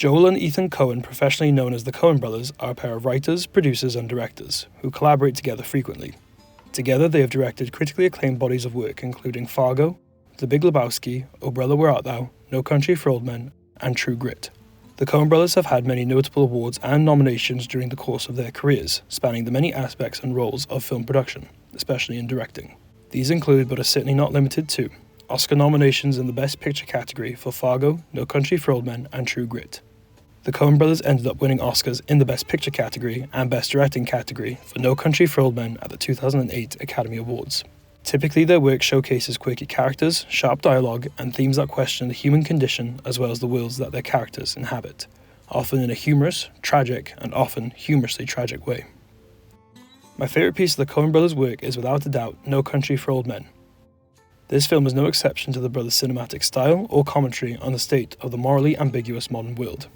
Joel and Ethan Coen, professionally known as the Coen brothers, are a pair of writers, producers and directors, who collaborate together frequently. Together they have directed critically acclaimed bodies of work including Fargo, The Big Lebowski, Oh Brother Where Art Thou, No Country for Old Men, and True Grit. The Coen brothers have had many notable awards and nominations during the course of their careers, spanning the many aspects and roles of film production, especially in directing. These include, but are certainly not limited to, Oscar nominations in the Best Picture category for Fargo, No Country for Old Men, and True Grit. The Coen brothers ended up winning Oscars in the Best Picture category and Best Directing category for No Country for Old Men at the 2008 Academy Awards. Typically, their work showcases quirky characters, sharp dialogue, and themes that question the human condition as well as the worlds that their characters inhabit, often in a humorous, tragic, and often humorously tragic way. My favourite piece of the Coen brothers' work is without a doubt No Country for Old Men. This film is no exception to the brothers' cinematic style or commentary on the state of the morally ambiguous modern world.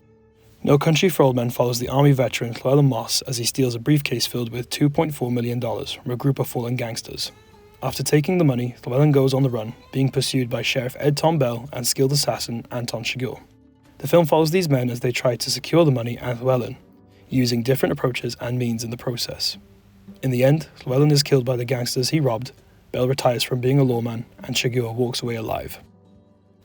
No Country for Old Men follows the Army veteran Llewellyn Moss as he steals a briefcase filled with $2.4 million from a group of fallen gangsters. After taking the money, Llewellyn goes on the run, being pursued by Sheriff Ed Tom Bell and skilled assassin Anton Chigurh. The film follows these men as they try to secure the money and Llewellyn, using different approaches and means in the process. In the end, Llewellyn is killed by the gangsters he robbed, Bell retires from being a lawman, and Chigurh walks away alive.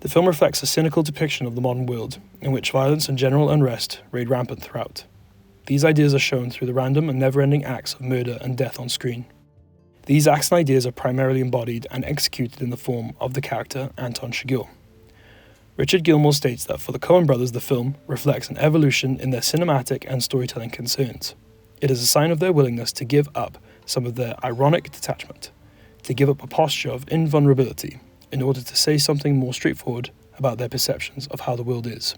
The film reflects a cynical depiction of the modern world, in which violence and general unrest reign rampant throughout. These ideas are shown through the random and never-ending acts of murder and death on screen. These acts and ideas are primarily embodied and executed in the form of the character Anton Chigurh. Richard Gilmore states that for the Coen brothers, the film reflects an evolution in their cinematic and storytelling concerns. It is a sign of their willingness to give up some of their ironic detachment, to give up a posture of invulnerability, in order to say something more straightforward about their perceptions of how the world is.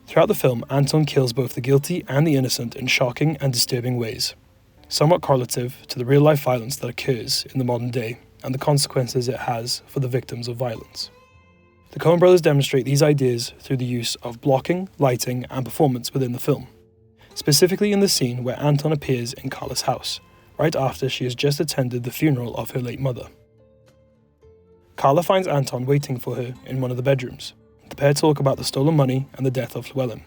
Throughout the film, Anton kills both the guilty and the innocent in shocking and disturbing ways, somewhat correlative to the real-life violence that occurs in the modern day and the consequences it has for the victims of violence. The Coen brothers demonstrate these ideas through the use of blocking, lighting, and performance within the film, specifically in the scene where Anton appears in Carla's house, right after she has just attended the funeral of her late mother. Carla finds Anton waiting for her in one of the bedrooms. The pair talk about the stolen money and the death of Llewellyn.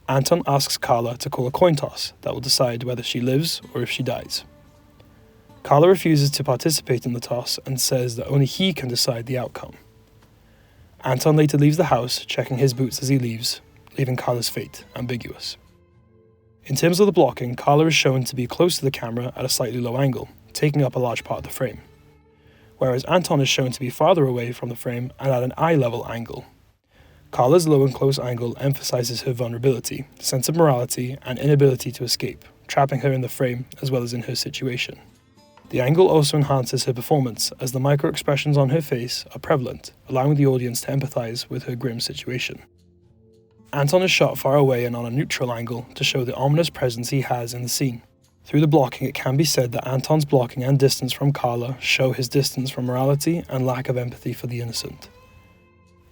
Anton asks Carla to call a coin toss that will decide whether she lives or if she dies. Carla refuses to participate in the toss and says that only he can decide the outcome. Anton later leaves the house, checking his boots as he leaves, leaving Carla's fate ambiguous. In terms of the blocking, Carla is shown to be close to the camera at a slightly low angle, taking up a large part of the frame, whereas Anton is shown to be farther away from the frame and at an eye-level angle. Carla's low and close angle emphasizes her vulnerability, sense of morality, and inability to escape, trapping her in the frame as well as in her situation. The angle also enhances her performance, as the micro-expressions on her face are prevalent, allowing the audience to empathize with her grim situation. Anton is shot far away and on a neutral angle to show the ominous presence he has in the scene. Through the blocking, it can be said that Anton's blocking and distance from Carla show his distance from morality and lack of empathy for the innocent.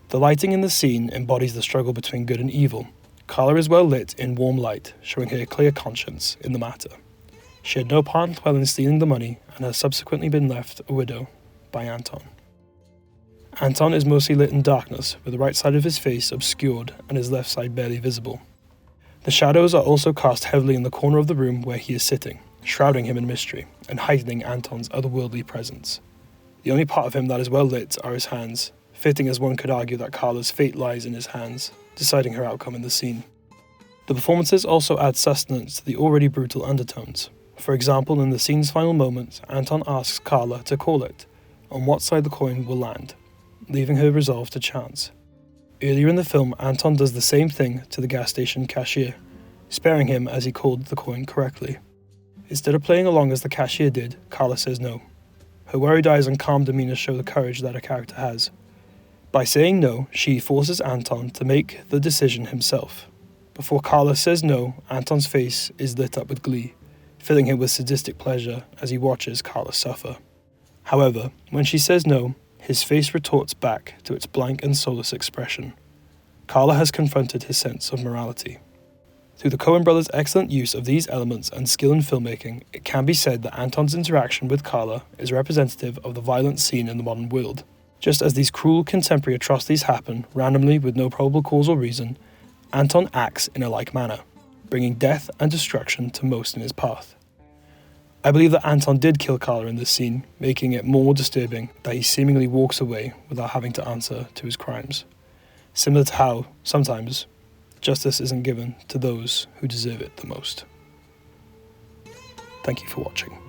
The lighting in the scene embodies the struggle between good and evil. Carla is well lit in warm light, showing her clear conscience in the matter. She had no part in Llewellyn stealing the money and has subsequently been left a widow by Anton. Anton is mostly lit in darkness, with the right side of his face obscured and his left side barely visible. The shadows are also cast heavily in the corner of the room where he is sitting, shrouding him in mystery and heightening Anton's otherworldly presence. The only part of him that is well lit are his hands, fitting as one could argue that Carla's fate lies in his hands, deciding her outcome in the scene. The performances also add sustenance to the already brutal undertones. For example, in the scene's final moments, Anton asks Carla to call it, on what side the coin will land, leaving her resolved to chance. Earlier in the film, Anton does the same thing to the gas station cashier, sparing him as he called the coin correctly. Instead of playing along as the cashier did, Carla says no. Her worried eyes and calm demeanour show the courage that her character has. By saying no, she forces Anton to make the decision himself. Before Carla says no, Anton's face is lit up with glee, filling him with sadistic pleasure as he watches Carla suffer. However, when she says no, his face retorts back to its blank and soulless expression. Carla has confronted his sense of morality. Through the Coen brothers' excellent use of these elements and skill in filmmaking, it can be said that Anton's interaction with Carla is representative of the violence seen in the modern world. Just as these cruel contemporary atrocities happen randomly with no probable cause or reason, Anton acts in a like manner, bringing death and destruction to most in his path. I believe that Anton did kill Carla in this scene, making it more disturbing that he seemingly walks away without having to answer to his crimes. Similar to how, sometimes, justice isn't given to those who deserve it the most. Thank you for watching.